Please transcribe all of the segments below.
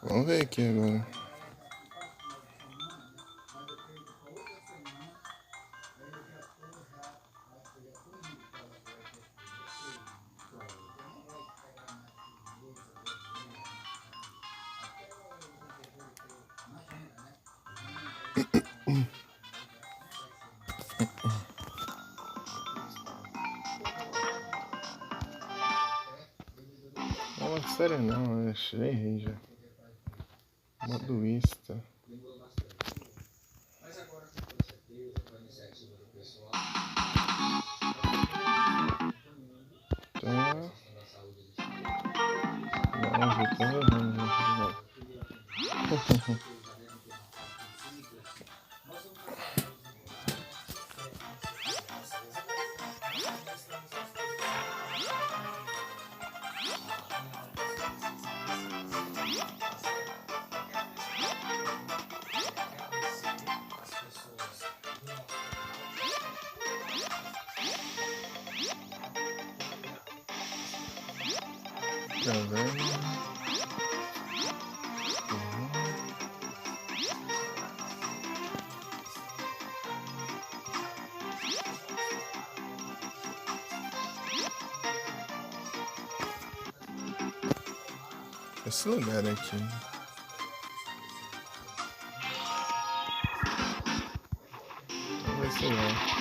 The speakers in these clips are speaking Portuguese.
Vamos ver aqui agora. Não, sério não, eu errei já. Moduísta. Tá. Não, já tô errando. Tá vendo? Esse lugar aqui. Vamos ver se é.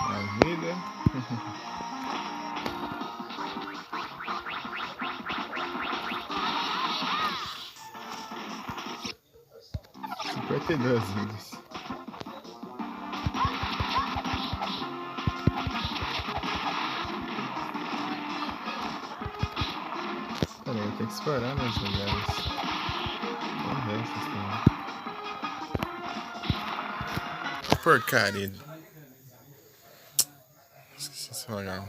A vida. 52 vidas. Peraí, eu tenho que explorar meus lugares. Vamos ver essas também. Porcaria. Esqueci esse lugar.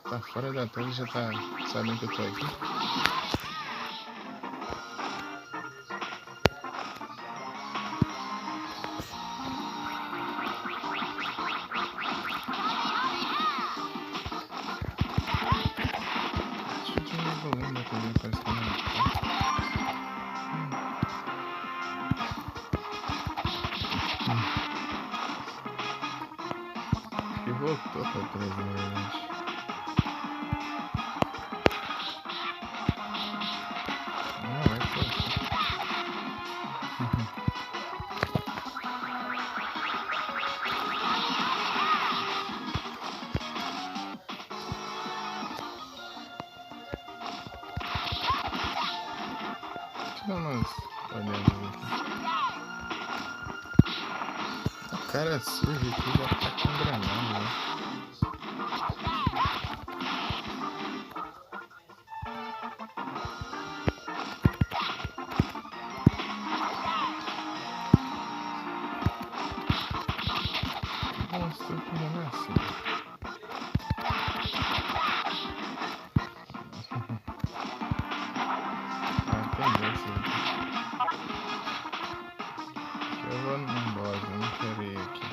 Tá fora da tela e já tá sabendo que eu tô aqui. Deixa eu te ver o volume da TV, parece que não tá. E voltou pra 13, na verdade. Vai ser. Deixa eu dar umas olhadas aqui. O cara surge aqui e já tá com granada, né? Nossa, que não é assim. Tem esse aqui. Eu vou no boss, eu não quero ir aqui.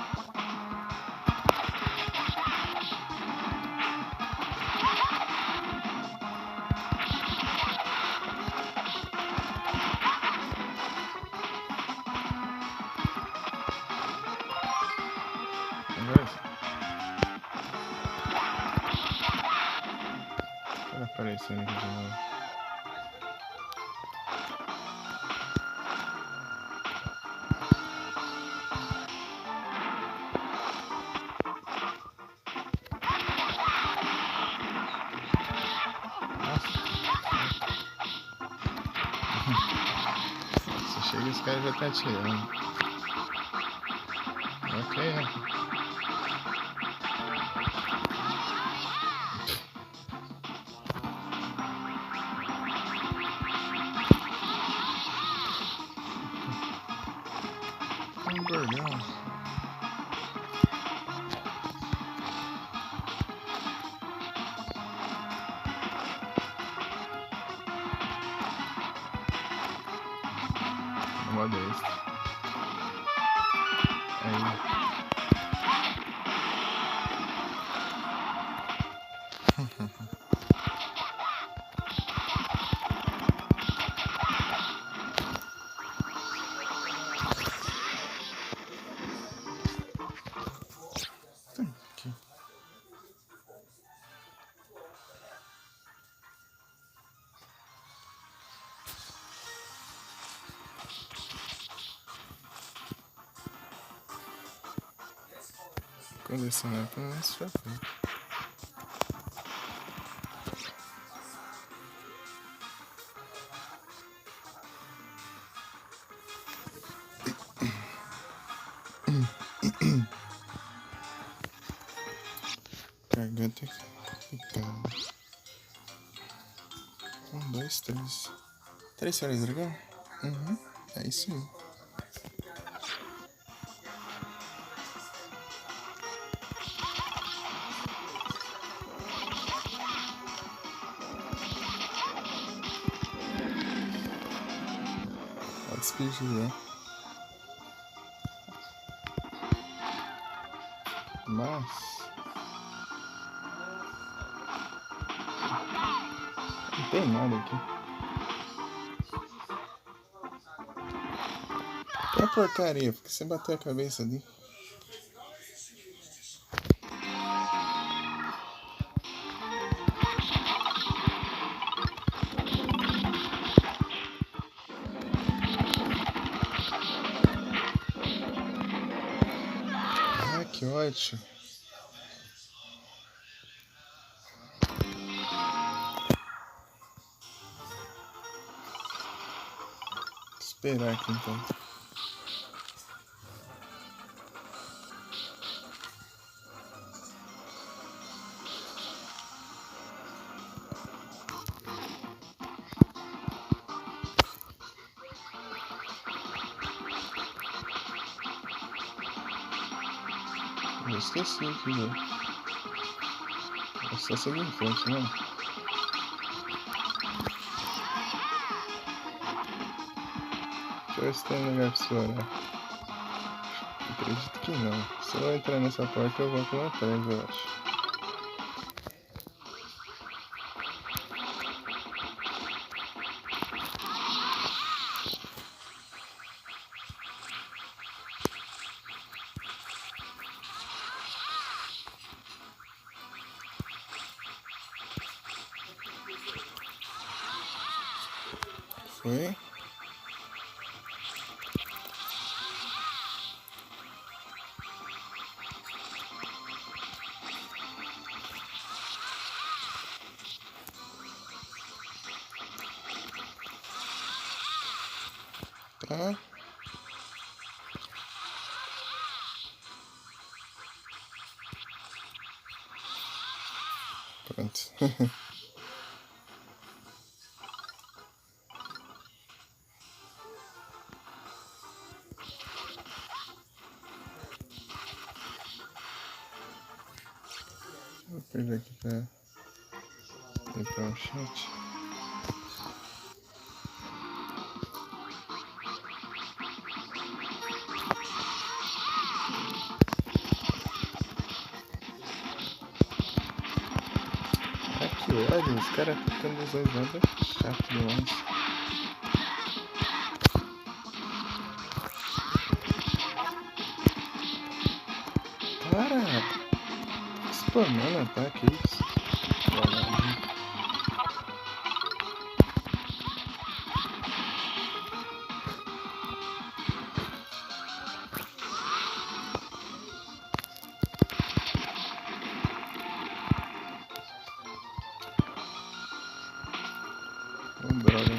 coisa? Olha aparecendo aqui de novo. Você chega e os caras já tá atirando. Ok, né? Um bordão. Modo extra. Aí. Aqui. Colecionar pelo menos já foi. Garganta complicada. 1, 2, 3. 3 horas, dragão? Uhum, é isso aí. Pode despedir, né? Mas não tem nada aqui. É porcaria, porque você bateu a cabeça ali. Ah, que ótimo. Vou esperar aqui então. Eu esqueci aqui, velho. É só seguir em frente, né? Deixa eu ver se tem um lugar pra explorar. Acredito que não. Se eu entrar nessa porta, eu volto lá atrás, eu acho. Foi? Tá. Pronto. Vou perder aqui pra ir pra um chat. Ah, que ódio, os caras ficando nos dois lados é chato demais. Para! Spamando ataque, isso. Droga.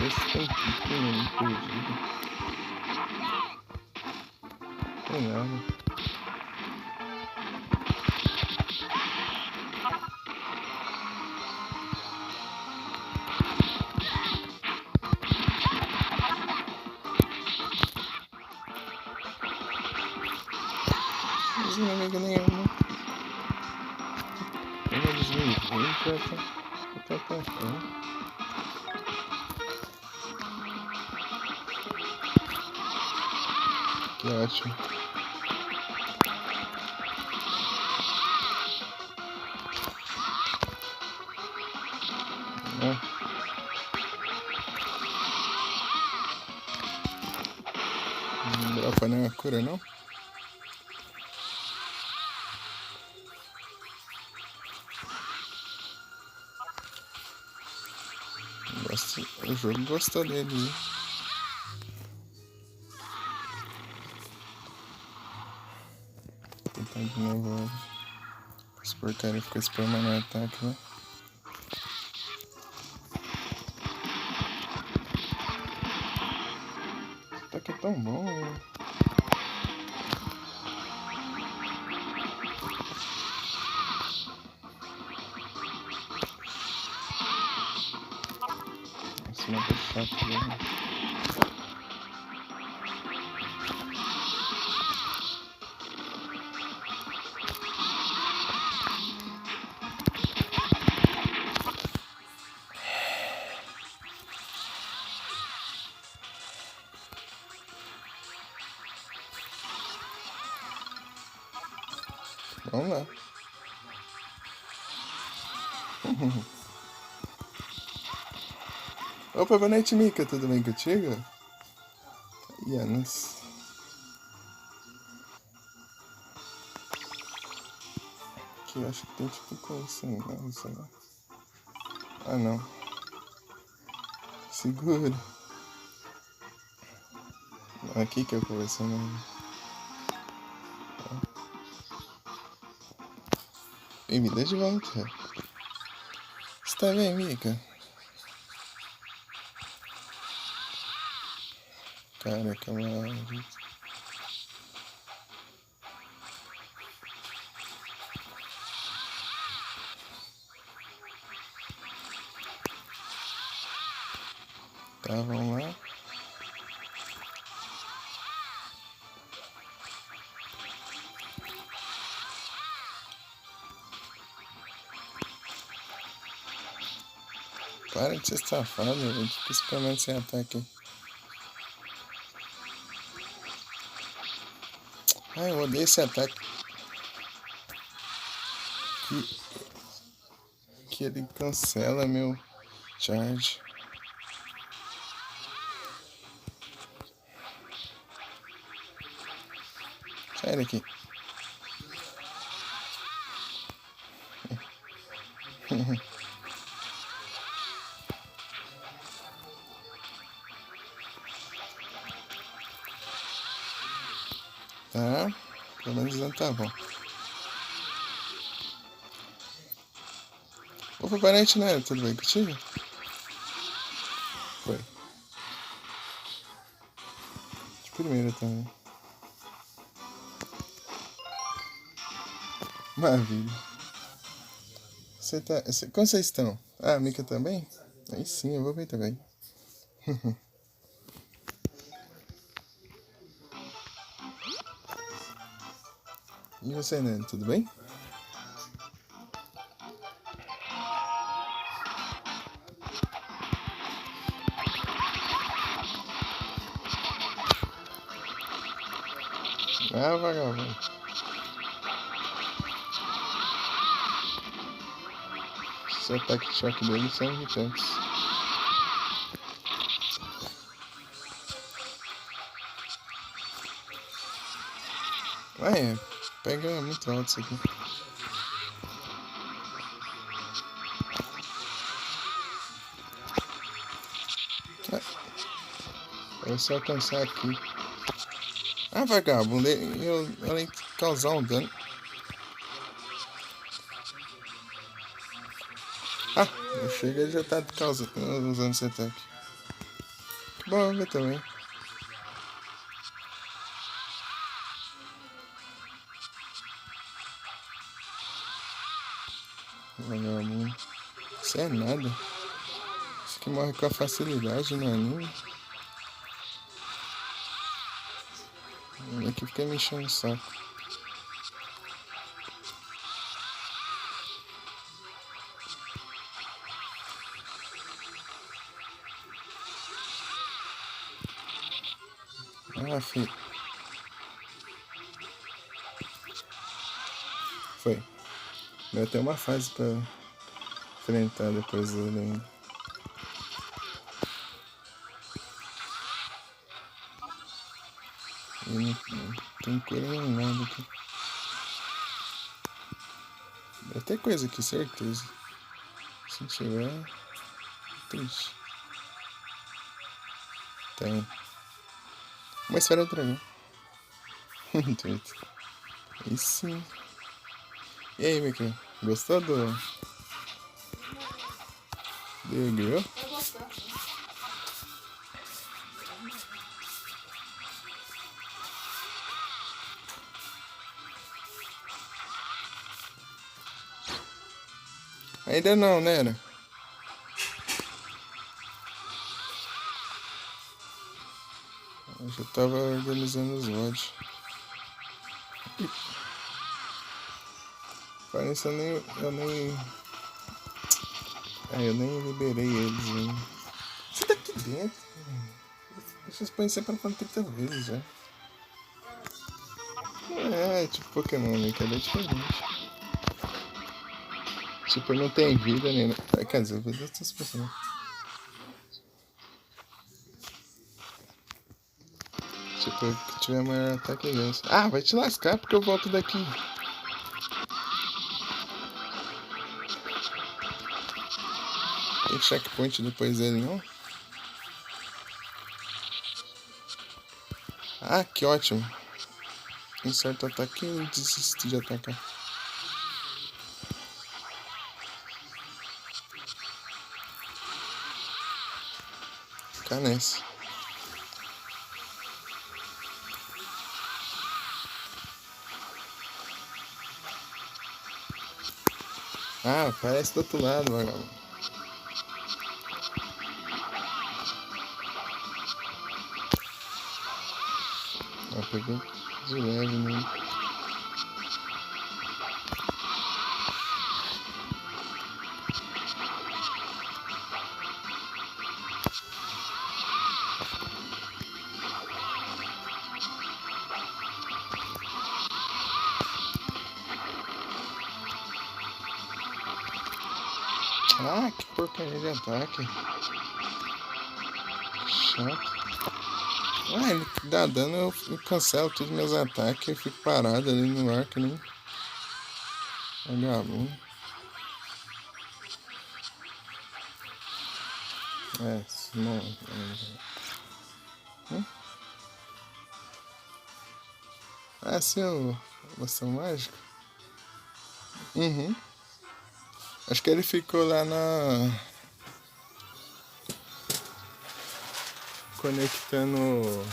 Esse tem pequeno perdido. Tem nada. Mas inimigo nenhum. Eles me veem já tá atacando. Que ótimo. Não dropa nenhuma cura, não? O jogo gostou dele, hein? Vou tentar de novo. Esse porcaria ficou spamando o ataque, né? Esse ataque é tão bom, né? Esse mapa é chato, né? Vamos lá. Opa, boa noite, Mika. Tudo bem contigo? Yanis. Aqui eu acho que tem tipo coisa, não, sei lá. Ah, não. Segura. Aqui que eu conversei, né? Bem-vinda de volta. Você tá bem, Mika? Caraca, mano. Tá, vamos lá. Para de ser safado, velho. Fica spamando sem ataque. Ai, eu odeio esse ataque. Que ele cancela meu charge. Sai daqui. Tá? Pelo menos não tá bom. Opa, parente, né? Tudo bem contigo? Foi. De primeira também. Maravilha. Você tá. Como vocês estão? Ah, a Mika também? Aí sim, eu vou ver também. E você, né? Tudo bem? Ah, vagabundo. Os ataques de choque dele são irritantes. Ah, é. pega muito alto isso aqui. Eu vou só alcançar aqui. Ah, vagabundo, eu nem causar um dano. Ah, eu chego e já tá usando esse ataque. Que bom ver também. Vagabundo. Isso é nada. Isso que morre com facilidade no anime. Aqui fica me enchendo o saco. Ah, filho. Foi. Vai ter uma fase pra enfrentar depois dele ainda. E não tem cura nem nada aqui. Deve ter coisa aqui, certeza. Se não tiver, triste. Tem. Uma esfera do dragão. Doido. E sim. E aí, Mika? Gostou do Yu-Gi-Oh? Ainda não, né? Eu já tava organizando os VODs. Parece eu nem liberei eles ainda. Você tá aqui dentro? Vocês põem sempre pra 30 vezes já. É, tipo Pokémon, né? Que é diferente. Tipo, não tem vida nem. Quer dizer, vida das pessoas. Tipo, que tiver maior ataque ganha. Ah, vai te lascar porque eu volto daqui. Tem checkpoint depois dele, não? Ah, que ótimo. Um certo ataque e desisto de atacar. Fica nessa. Ah, parece do outro lado, vagabundo. Ah, pegou de leve, né? Ah, que porcaria de ataque. Chato. Ah, ele dá dano, eu cancelo todos meus ataques e fico parado ali no ar que nem vagabundo. É, não. Ah, seu bastão mágico? Uhum. Acho que ele ficou lá na. Conectando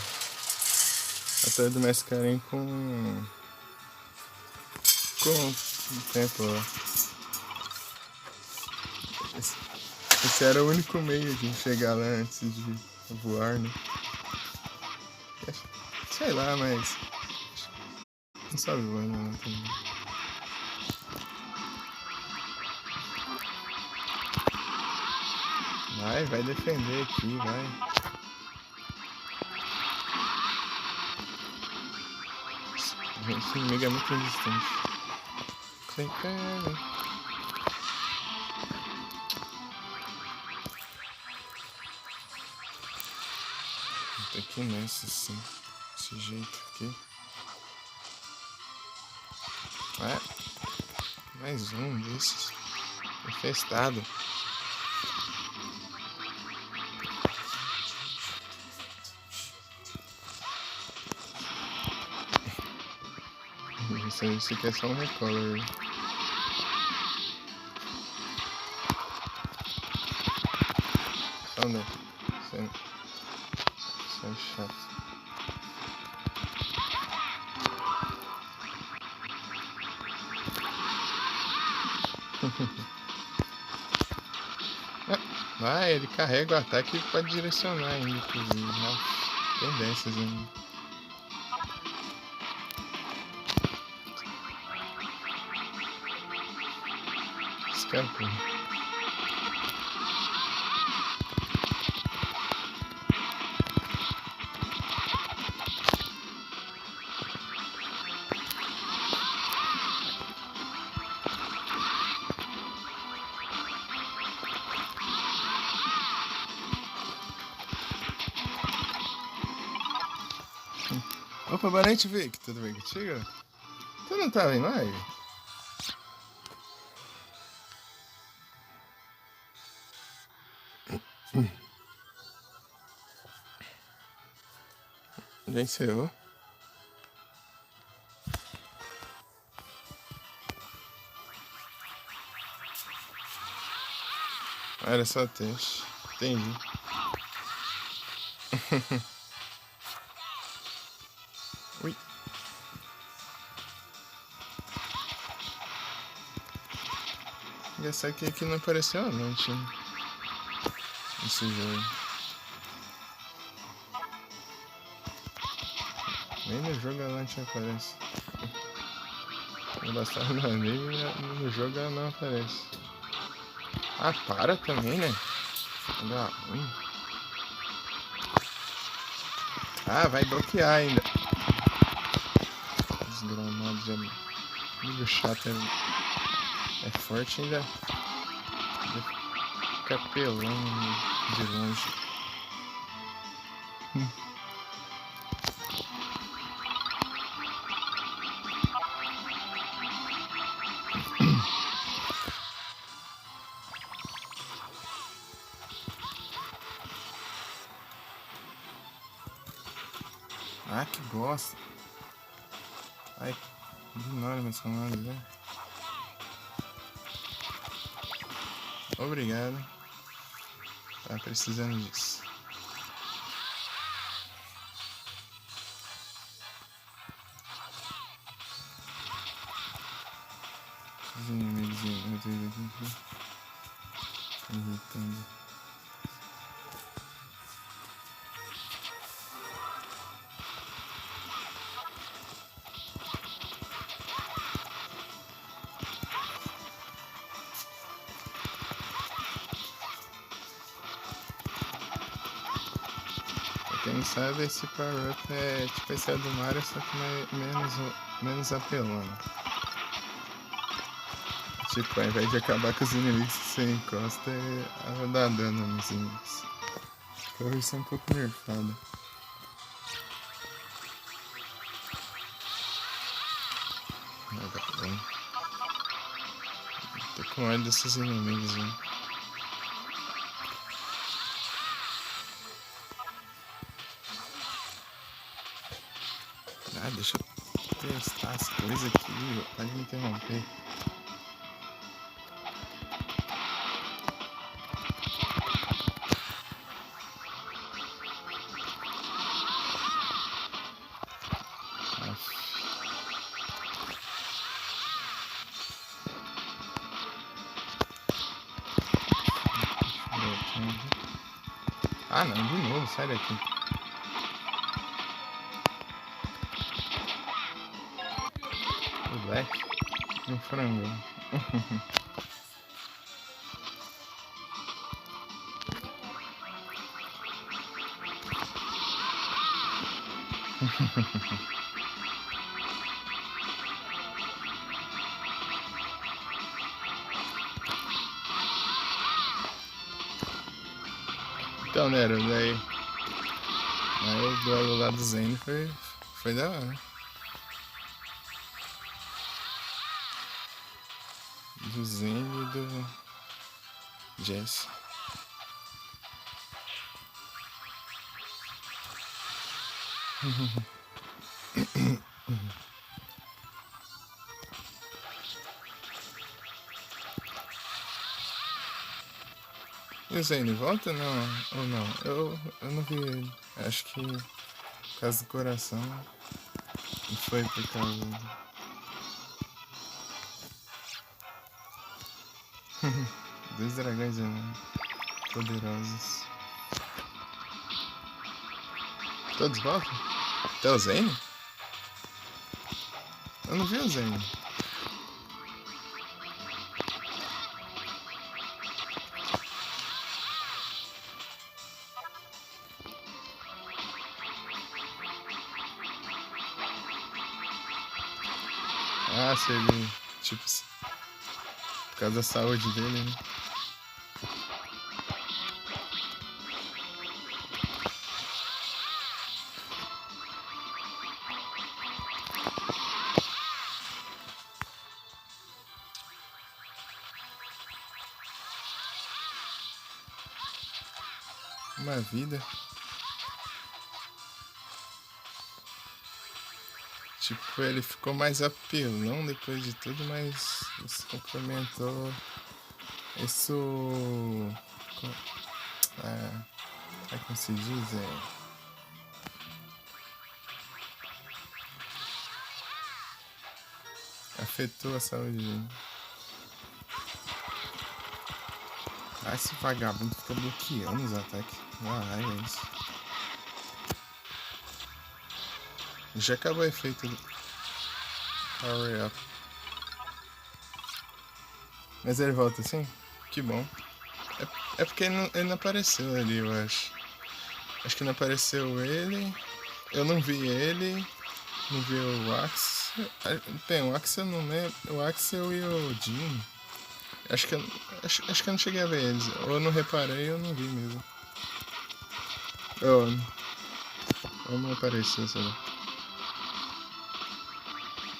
a Torre do Mascarim com o tempo lá. Esse era o único meio de chegar lá antes de voar, né? Sei lá, mas. Não sabe voar, não também. Vai defender aqui, vai. Esse inimigo é muito resistente. Clicando. Tem que ir nessa assim. Desse jeito aqui. Ah, mais um desses. Infestado. Isso aqui é só um recolor. Só não. Isso é chato. Ah, ele carrega o ataque e pode direcionar ainda, inclusive. Nossa, tem dessas ainda. Escapou. Opa, boa noite, Vic. Tudo bem contigo? Tu não tava em live? Venceu. Era só teste. Entendi. Ui. Engraçado que aqui não apareceu a noite, né? Esse jogo. Nem no jogo a noite aparece. Não bastava no anime, no jogo ela não aparece. Ah, para também, né? Dá ruim. Ah, vai bloquear ainda. Desgramado já. Nível chato é forte ainda. Fica pelando de longe. Ah, que bosta. Ai, ignora meus comandos, né? Obrigado. Tá precisando disso. Os inimigos aqui. Irritando. Quem sabe esse power-up é tipo esse é do Mario, só que menos apelando. Tipo, ao invés de acabar com os inimigos que você encosta, ela dá dano nos inimigos. A versão um pouco nerfada. Bem. Tô com ódio desses inimigos, hein? Ah, deixa eu testar as coisas aqui, pode me interromper. Ah não, de novo, sai daqui. O Black no frango. Então, Nero, daí o duelo lá do Zen foi da hora. do Zen e do Jesse. E o Zane volta não? Ou não? Eu não vi ele. Acho que por causa do coração. Não foi por causa dos dragões poderosos. Todos voltam? Até o Zane? Eu não vi o Zane. Ah, se ele, tipo, por causa da saúde dele, né? Uma vida. Tipo, ele ficou mais apelão depois de tudo, mas isso complementou isso. Como se diz? Afetou a saúde dele. Ah, esse vagabundo fica bloqueando os ataques. Ah, é isso. Já acabou o efeito do Power Up. Mas ele volta assim? Que bom. É porque ele não apareceu ali, eu acho. Acho que não apareceu ele. Eu não vi ele. Não vi o Axel. Bem, o Axel eu não lembro. O Axel e o Jim. Acho que eu não cheguei a ver eles. Ou eu não reparei ou eu não vi mesmo. Ou não apareceu, sei lá.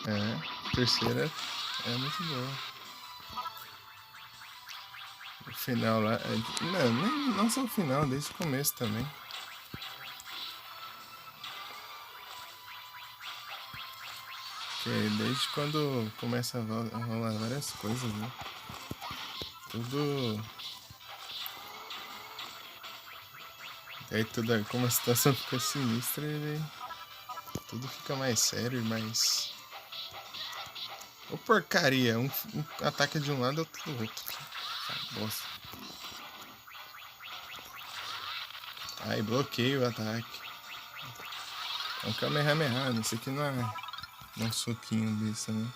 A terceira é muito boa. O final lá. Não só o final, desde o começo também. Porque desde quando começa a rolar várias coisas, né? Tudo. Aí como a situação fica sinistra, tudo fica mais sério e mais. Ô porcaria, um ataque de um lado e outro do outro. Bosta. Ai, bloqueio o ataque. É um Kamehameha, isso aqui não é um soquinho desse, né?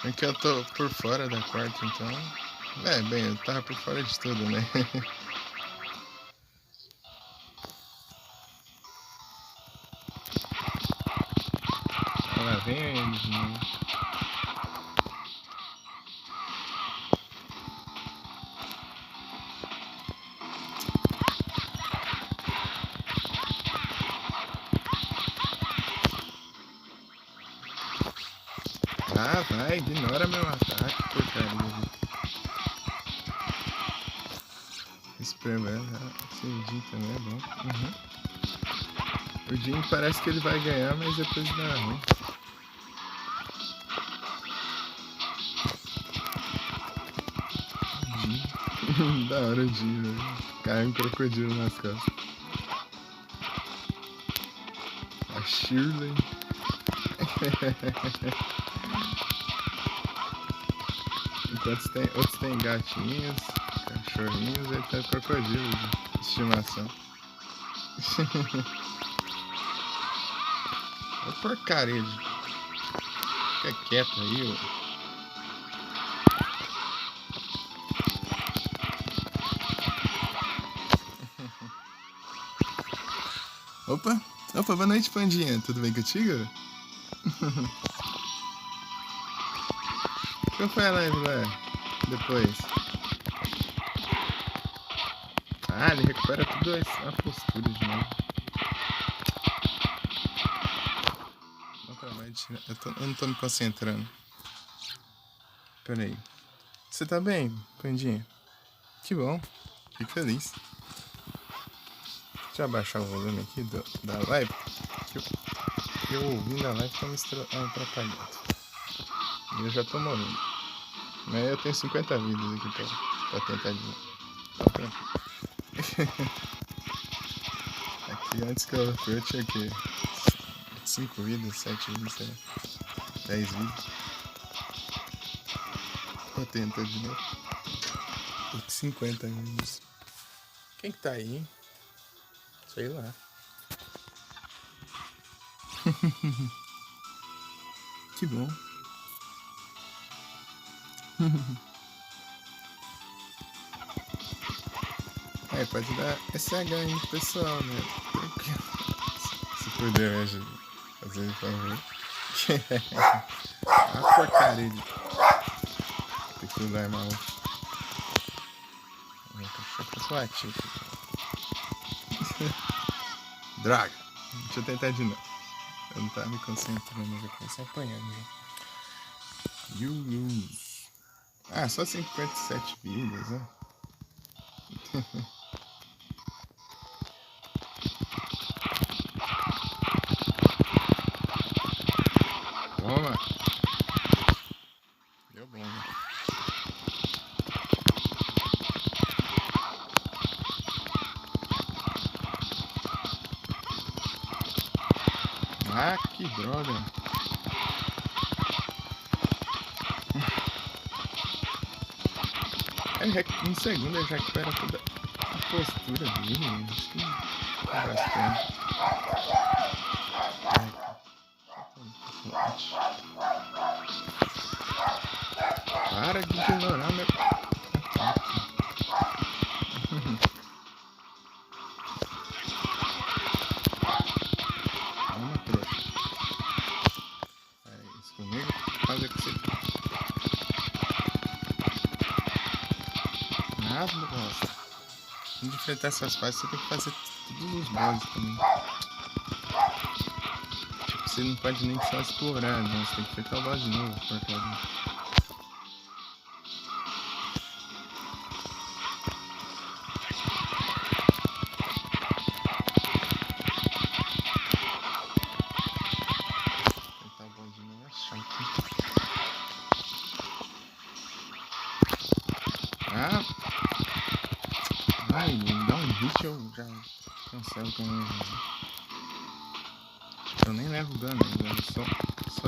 É que eu tô por fora da quarta, então. Bem, eu tava por fora de tudo, né? Olha lá, vem eles, né? Ah, vai, ignora meu ataque, porcaria. Espremendo, esse Jim também é bom. O Jim parece que ele vai ganhar, mas depois dá ruim. Da hora o Jim, velho. Cai um crocodilo nas costas. A Shirley. Enquanto outros tem gatinhos, cachorrinhos, ele tem crocodilo de estimação. Ô porcaria. Fica quieto aí, ó. Opa, boa noite, Pandinha. Tudo bem contigo? Qual foi a live lá? Depois. Ah, ele recupera tudo a postura de novo. Vai tirar. Eu não tô me concentrando. Pera aí. Você tá bem, Pandinha? Que bom. Fico feliz. Deixa eu abaixar o volume aqui da live. Que eu ouvindo a live tá me atrapalhando. E eu já tô morrendo. Mas eu tenho 50 vidas aqui pra tentar de novo. Tá tranquilo. Aqui antes que eu fui eu tinha que 5 vidas, 7 vidas, sei lá. 10 vidas. Vou tentar de novo. Tô com 50 vidas. Quem que tá aí, hein? Sei lá. Que bom. É, pode dar SH aí pro pessoal, né? Se puder me ajudar. Fazer um favor. A porcaria de celular maluco. Meu cachorro passou latido. Droga! Deixa eu tentar de novo. Eu não tava me concentrando, eu já comecei apanhando já. You lose. Ah, só 57 vidas, né? Toma! Deu bom, né? Ah, que droga! Um segundo ele já recupera toda a postura dele. Acho que é bastante. Para de ignorar meu ataque. Calma, trouxa. É isso comigo. Fazer com você. Nada, bosta. Antes de enfrentar essas fases, você tem que fazer todos os bosses também. Tipo, você não pode nem só explorar, não. Você tem que enfrentar o boss de novo, porcaria. Ah! Ai, me dá um hit eu já cancelo com ele. Eu nem levo dano, eu só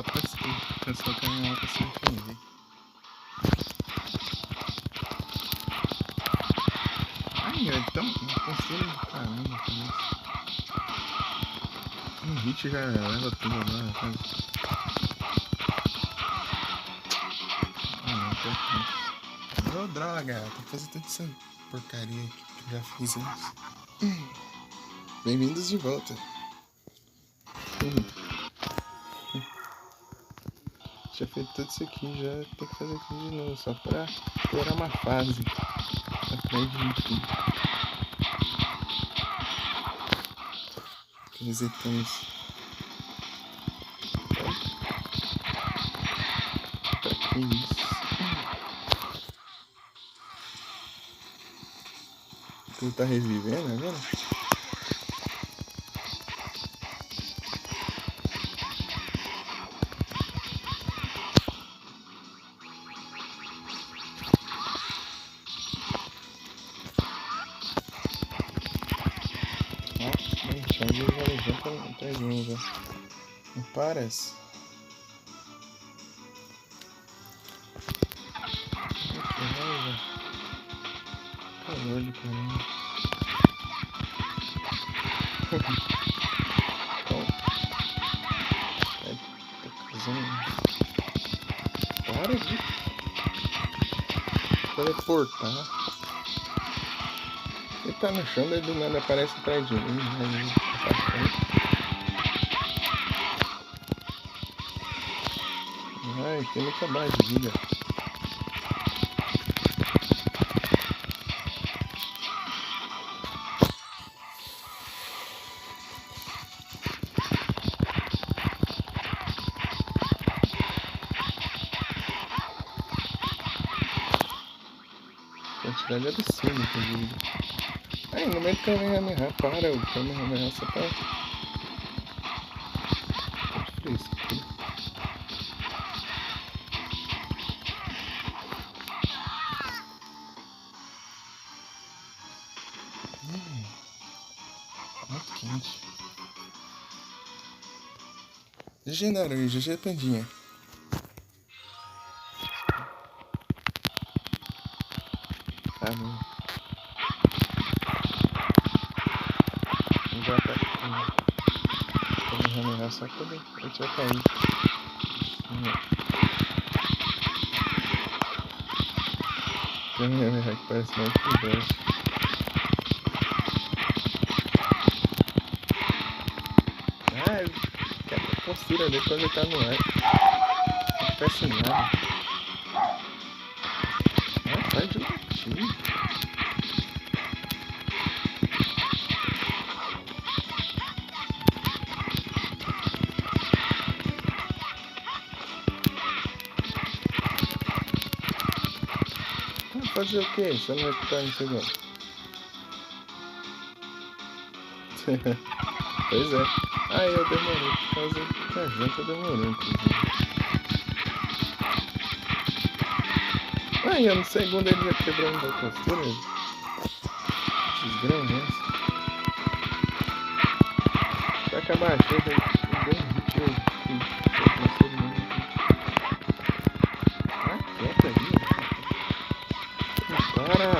cancelo com ele pra se defender. Ai, então, uma postura de caramba com isso. Um hit já leva tudo agora, sabe? Ah, não, pior que não. Ô, droga, tem que fazer toda essa porcaria aqui que eu já fiz antes. Bem-vindos de volta. Já feito tudo isso aqui, já tem que fazer aqui de novo, só pra explorar uma fase. Atrás tudo. Resetando isso. Pra que isso? Tu tá revivendo agora? Chão de varejão atrás de mim já. Não paras? Que raiva. Calor do caramba. Tô fazendo. Para de teleportar. Ele tá no chão, daí do nada aparece atrás de mim. Ai, tem muita base de vida. velocidade absurda, inclusive. Aí, no meio do Kamehameha, para o Kamehameha só pra... frescura. Muito quente. GG Naru, GG Pandinha. Ah, não. Não vai cair. Kamehameha só quando a gente vai cair. Kamehameha que parece mais que o Dash. Quebra a postura dele quando ele tá no ar. Não acontece nada. Sai de latim. Fazer o que? Você não vai ficar em segundo. Pois é. Eu demorei por causa que a janta demorou, inclusive. No segundo ele já quebrou a postura. Desgrama, vai acabar a chega e deu um hit. Quieta aí. Para!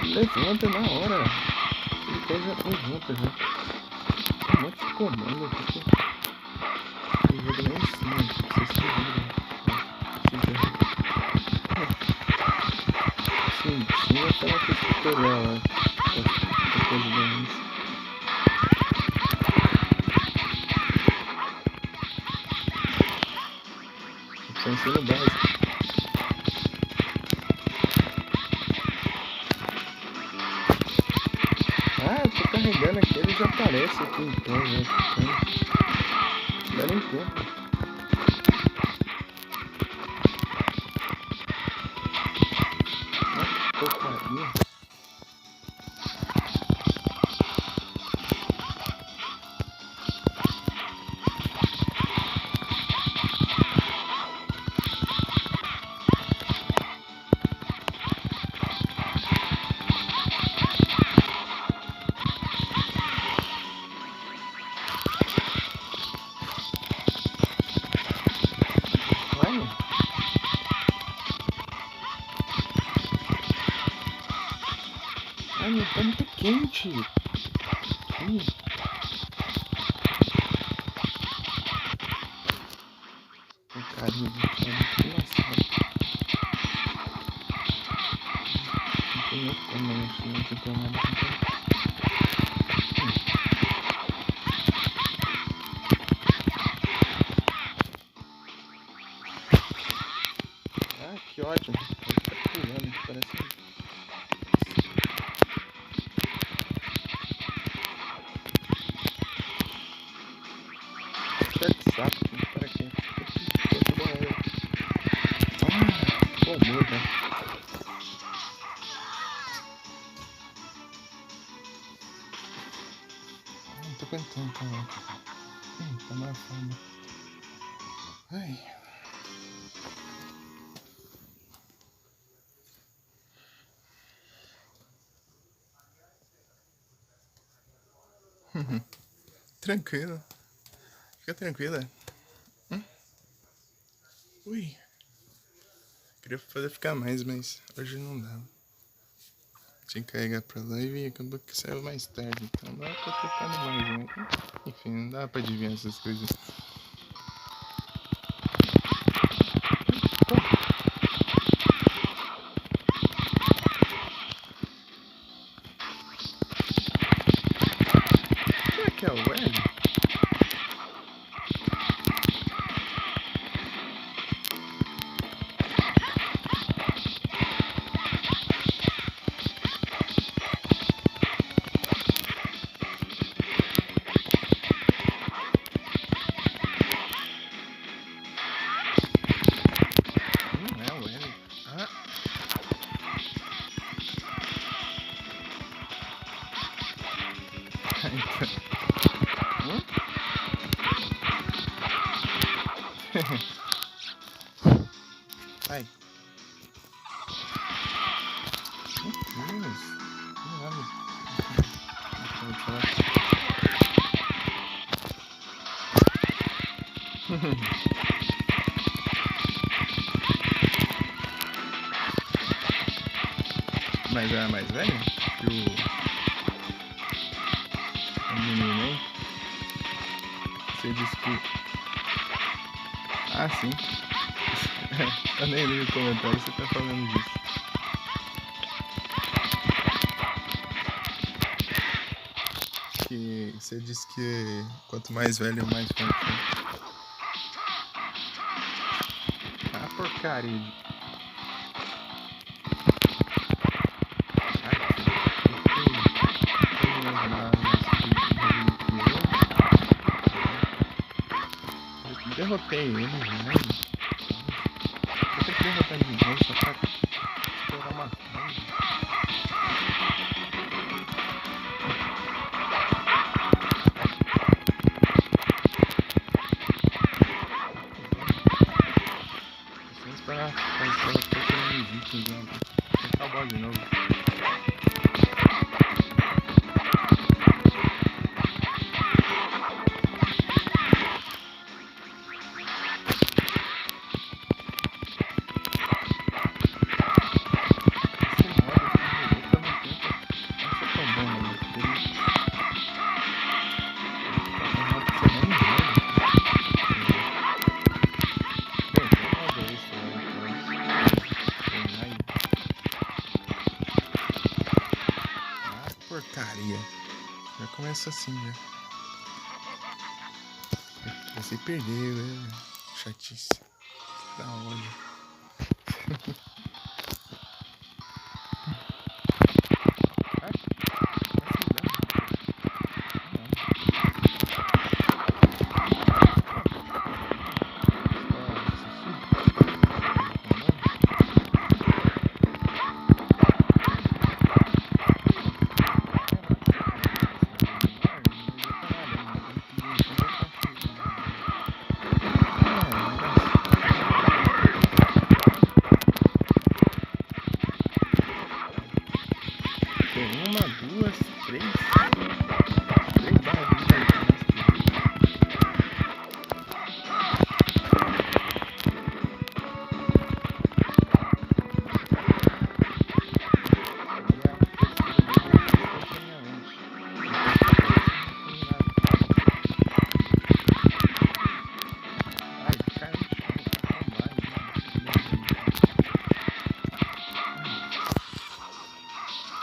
Levanta na hora. Ele já levanta já. Um monte de comando aqui. Eu vou dar em cima. Vocês se viram. Sim, tinha aquela coisa tutorial lá. Depois de ganhar isso. Só ensino básico. Eu tô carregando aqui, ele já aparece aqui então, né? Não dá nem tempo. Porcaria. Tá muito quente. Porcaria, tá muito engraçado. Não tem nem como mexer, não tem como nada. Que ótimo. Ele tá pulando, parece. Saco, para quê? Pô, muda. Não tô aguentando, tá louco. Tá na fome. Ai. Tranquilo. Fica tranquila. Ui. Queria fazer ficar mais, mas hoje não dá. Tinha que carregar pra live e acabou que saiu mais tarde. Então não dá pra ter ficado mais, né? Enfim, não dá pra adivinhar essas coisas. Será que é o L? Hum? Ai. Deus. Mas era mais velho que o menino, hein? Você disse que... Ah, sim. Eu nem li o comentário, você tá falando disso. Que você disse que quanto mais velho, mais forte. Né? Ah, porcaria. Derrotei ele, velho. Vou ter que derrotar de novo só pra estourar uma raiva. Sem esperar fazer ela procurando os itens, né? Vou tentar o boss de novo. Porcaria. Já começa assim, já. Você perdeu, né? Chatice. Da onde?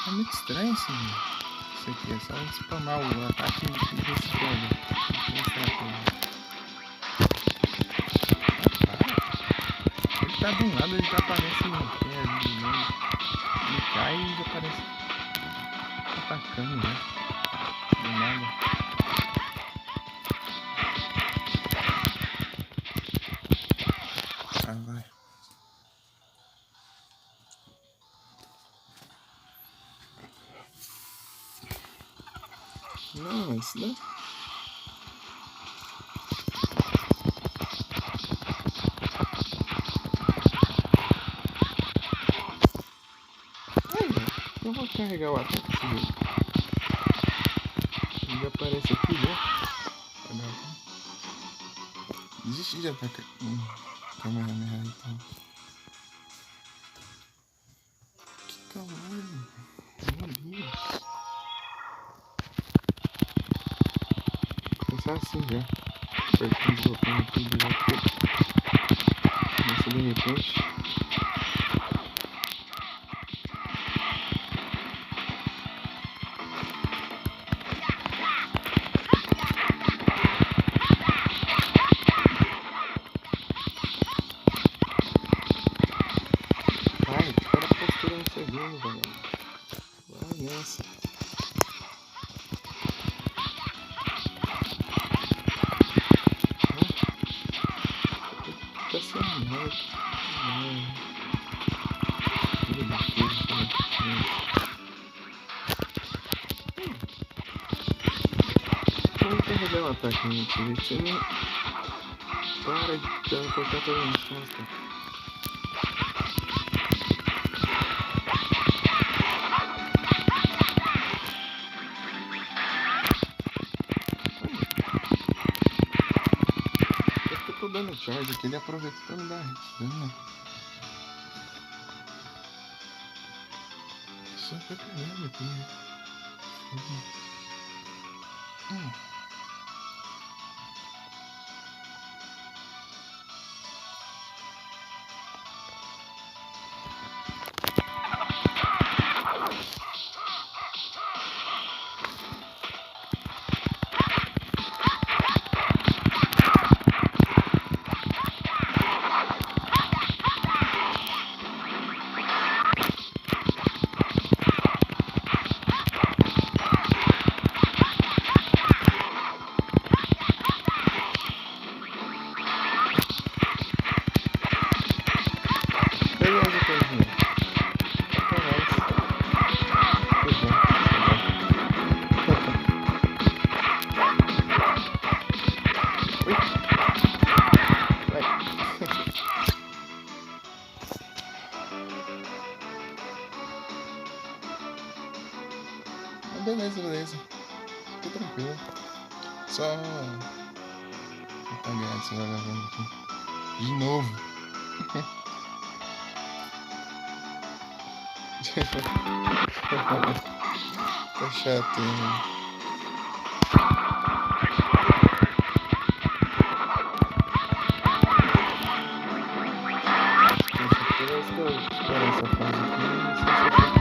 É muito estranho isso aqui, é só spamar o ataque e ver se pega. Vou mostrar pra ele. Ele tá de um lado, ele já aparece no pé ali, né? Ele cai e já aparece atacando, né? Do nada. Ah, vai. Não, isso não. Eu vou carregar o ataque dele. Ele aparece aqui, né? Desiste de atacar. Câmera então. Que calor. Meu Deus. Vou começar assim já. Apertando o botão aqui direto. Começa de repente. Vai nessa. Tá sendo morto. tá quente, você não para de colocar todo mundo nas costas. Eu tô dando charge aqui, ele aproveita pra me dar dano. Só pra caramba aqui. Beleza, coisinha. Até mais. Beijão. Ui. Vai. Beleza. Tô tranquilo. Só apagar esse vagabundo aqui. De novo. Tá chato, hein? Toda vez que eu espero essa fase aqui, não sei se eu fico.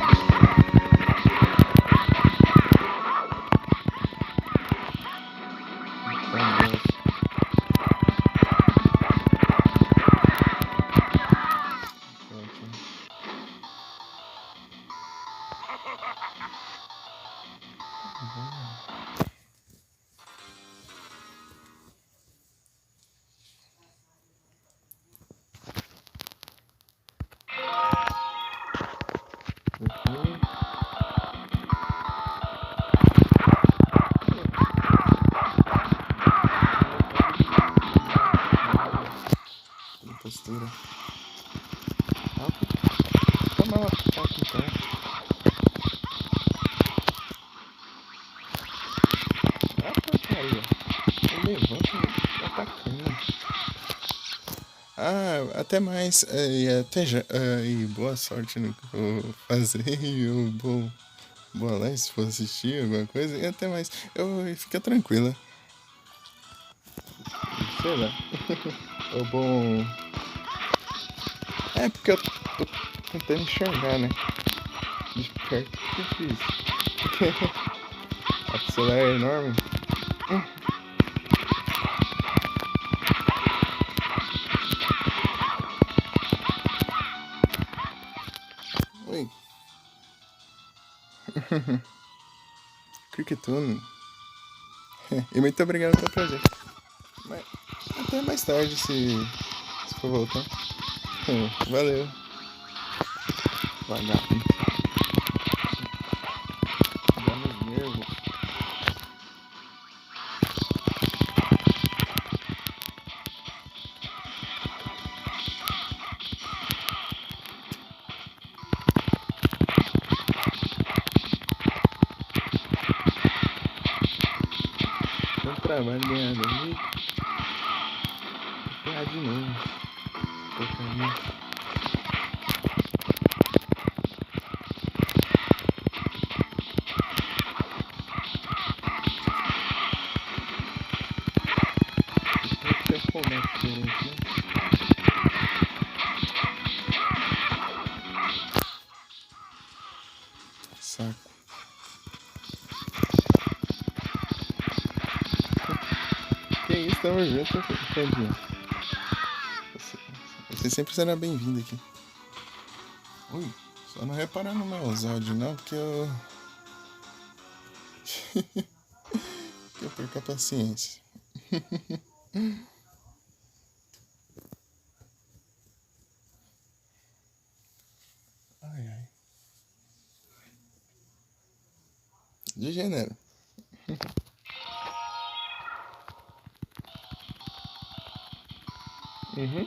Postura. Toma uma pipoca então. Ah, porcaria. Eu levanto atacando. Até mais. E até já. E boa sorte no que eu vou fazer. E boa lá se for assistir alguma coisa. E até mais. Fica tranquila. Sei lá. O bom. É porque eu tô tentando enxergar, né? De perto que difícil. O celular é enorme. Oi. Cricketune. E muito obrigado pelo presente. Mas até mais tarde se for voltar. Valeu. Vagabundo. Dá nos nervos. Tem trabalho ganhado ali. Vou ferrar de novo. Porcaria. Como é diferente, né? Saco. Que isso, tamo junto, Candinho. Você sempre será bem-vindo aqui. Ui, só não reparar no meus áudios não, porque eu... que eu perco a paciência. Ai. De gênero. Uhum.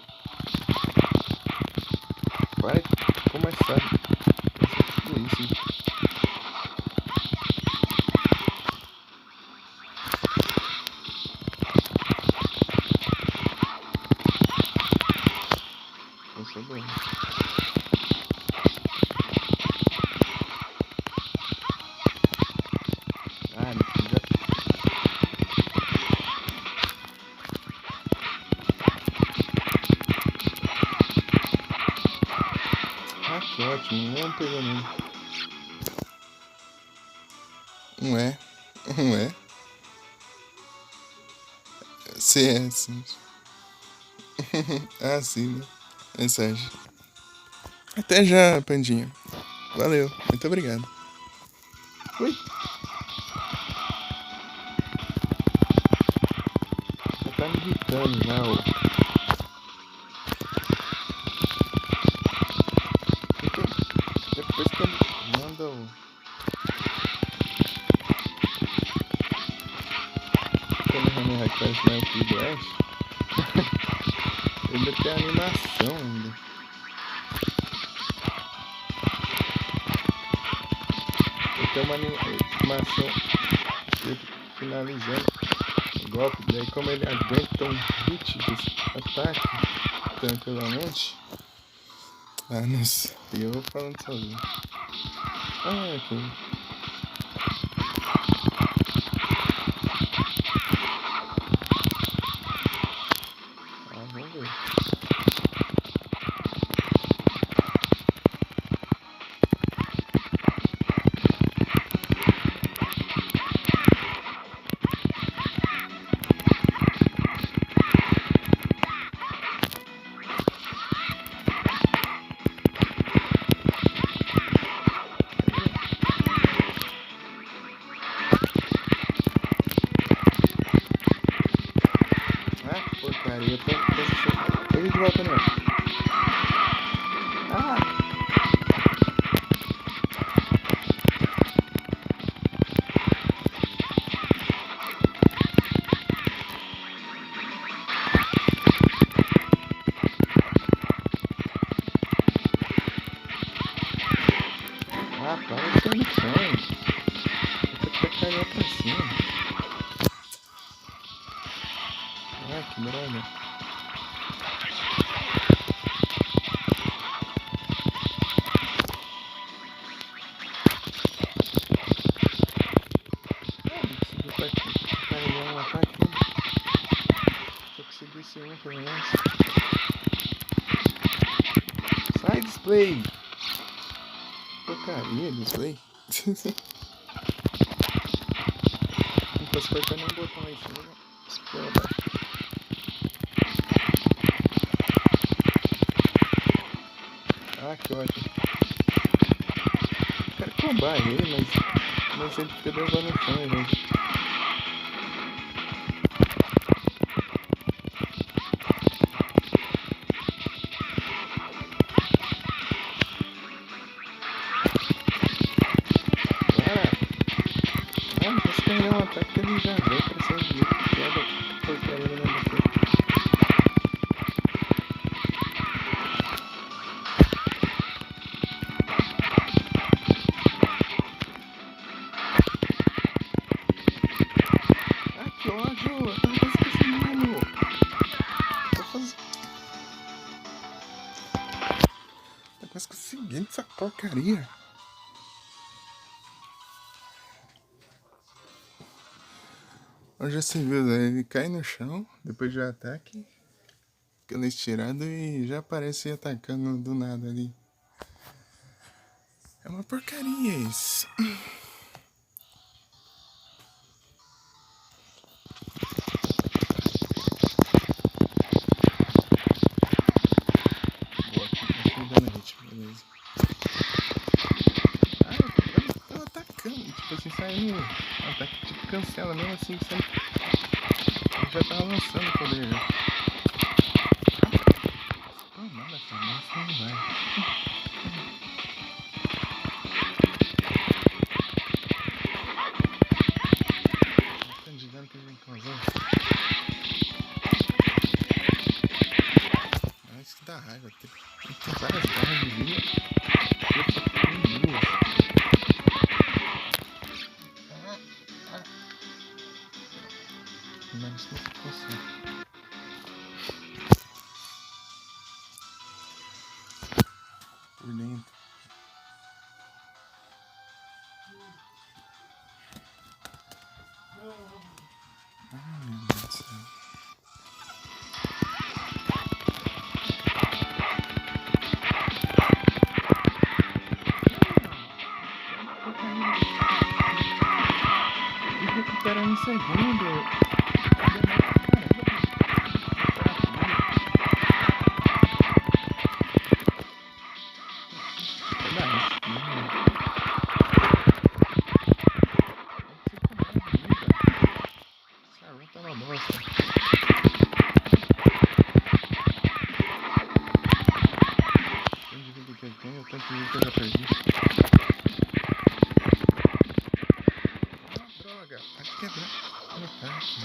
Vai começar. Tudo isso. Nossa, bem. Ah, já... Ah, que ótimo. Não pegou mesmo. Não é. Não é. Sim, é, sim. Ah, sim, né? Mensagem. Até já, Pandinha. Valeu. Muito obrigado. Ui. Já tá me irritando já, ô. Depois que ele manda o... Kamehameha que parece mais o filho do Ash. Ele tem animação ainda. Ele tem uma animação ele finalizando o golpe. Daí como ele aguenta um hit desse ataque tranquilamente. Ah, não sei. Eu vou falando sozinho. Ah, ok. Ah, vamos ver. Ah, que porcaria. Eu tô assistindo. Ele de volta não. Ah! Ah, para de ser no chão. Fica porcaria pra cima. Ah, que droga. Carregar um ataque. Se eu conseguisse um pelo menos. Sai, display! Porcaria, display. Não posso apertar nenhum botão aí, senão explode. Ah, que ótimo. Eu quero combar ele, mas ele fica derrubando no chão, gente. Ah, não posso carregar um ataque que ele já vem pra cima de mim. Quebra porcaria da minha defesa. Ah, que ódio! Eu tava quase conseguindo! Tô fazendo... Tá quase conseguindo essa porcaria. Onde já se viu, né? Ele cai no chão, depois de ataque, fica estirado e já aparece atacando do nada ali. É uma porcaria isso. Boa, tá chegando a ritmo, beleza. Ah, eu tô atacando, tipo assim, saindo um ataque tipo cancela, mesmo assim, sempre. Já tava lançando o poder já. Pô, nada, cara, mas não vai. Candidato tem que fazer. dá raiva. Tem várias barras de vida. Eu só tenho duas. Mas se fosse. Por dentro. Ai, meu Deus do céu. E recuperando em segundo. Tá uma bosta. Tanto de vida que eu tenho, tanto de vida que eu já perdi. Ah, droga, vai quebrar. Olha, tá aqui.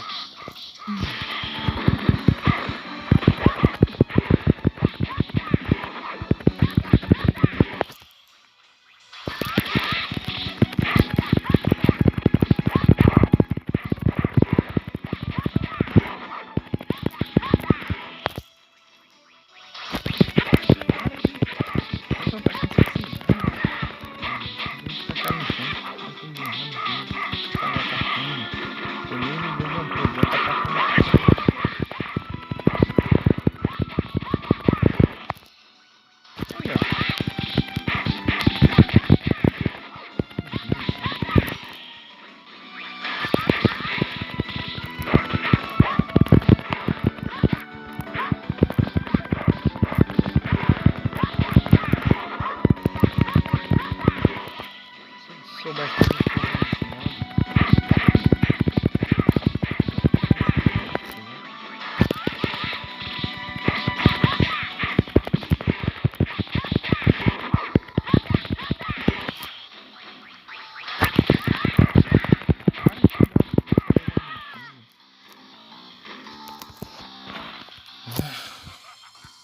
Sou bastante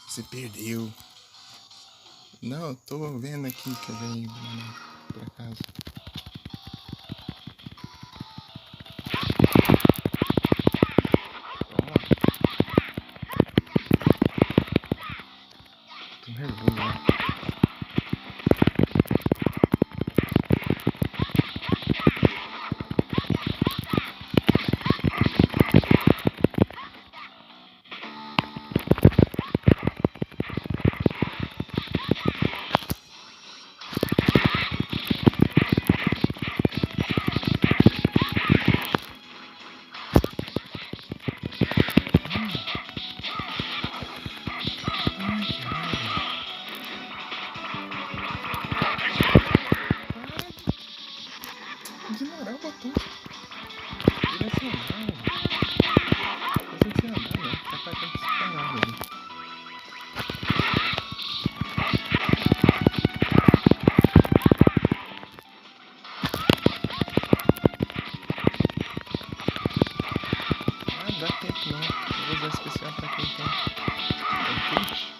Você perdeu. Não, eu tô vendo aqui que eu venho pra casa. Toma. Tô nervoso, né? Ignorar o botão direcional. Não precisa andar, não. Ficar tacando disparado ali. Ah, dá tempo não. Eu vou usar especial pra quem então. É o kit.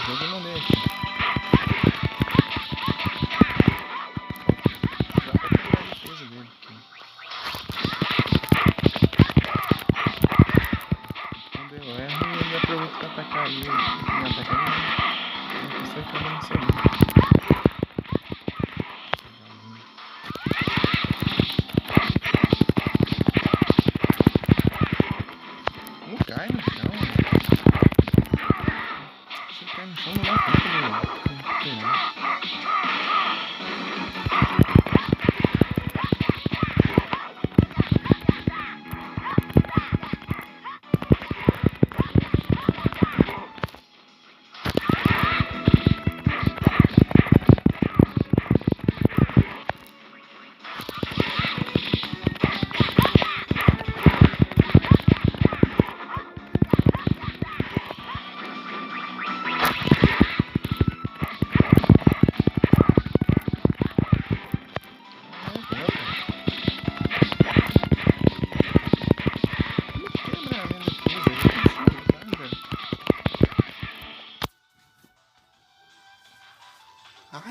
Eu mandei aqui. Já pra pegar a defesa dele aqui. Quando eu erro, ele aproveita pra atacar ali. Me atacando, não precisa ficar no segundo. Não cai no chão. Se cai no chão, não dá tempo de pegar.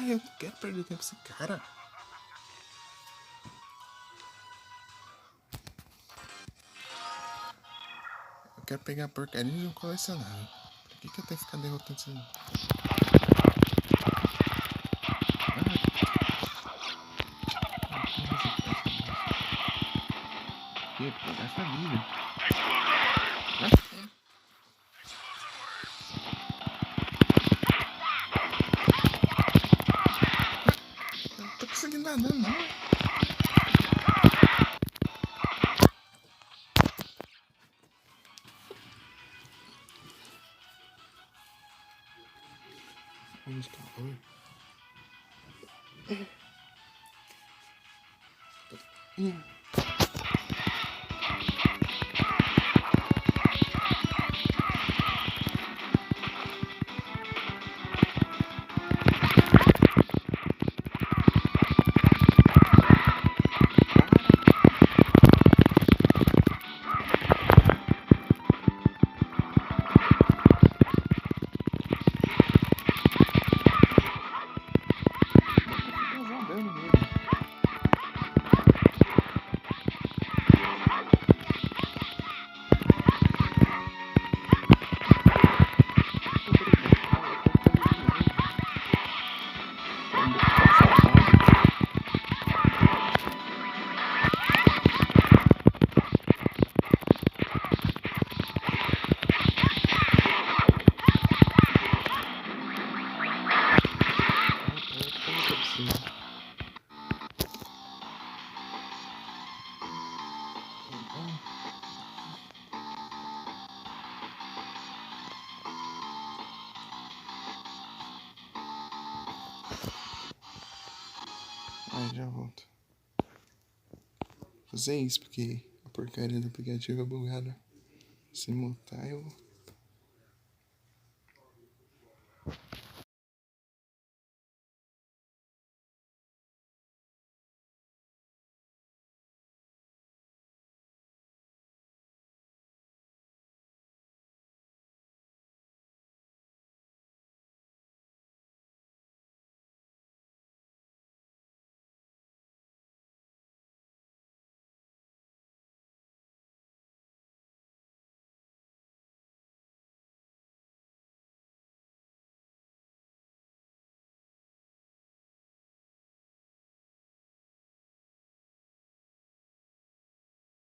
Ai, eu não quero perder tempo com esse cara. Eu quero pegar a porcaria de um colecionável. Por que eu tenho que ficar derrotando esse... Que pegar família. Eu não tô conseguindo nada, não. Vamos calor. Já volto. Fazer isso porque a porcaria do aplicativo é bugada. Se mutar, eu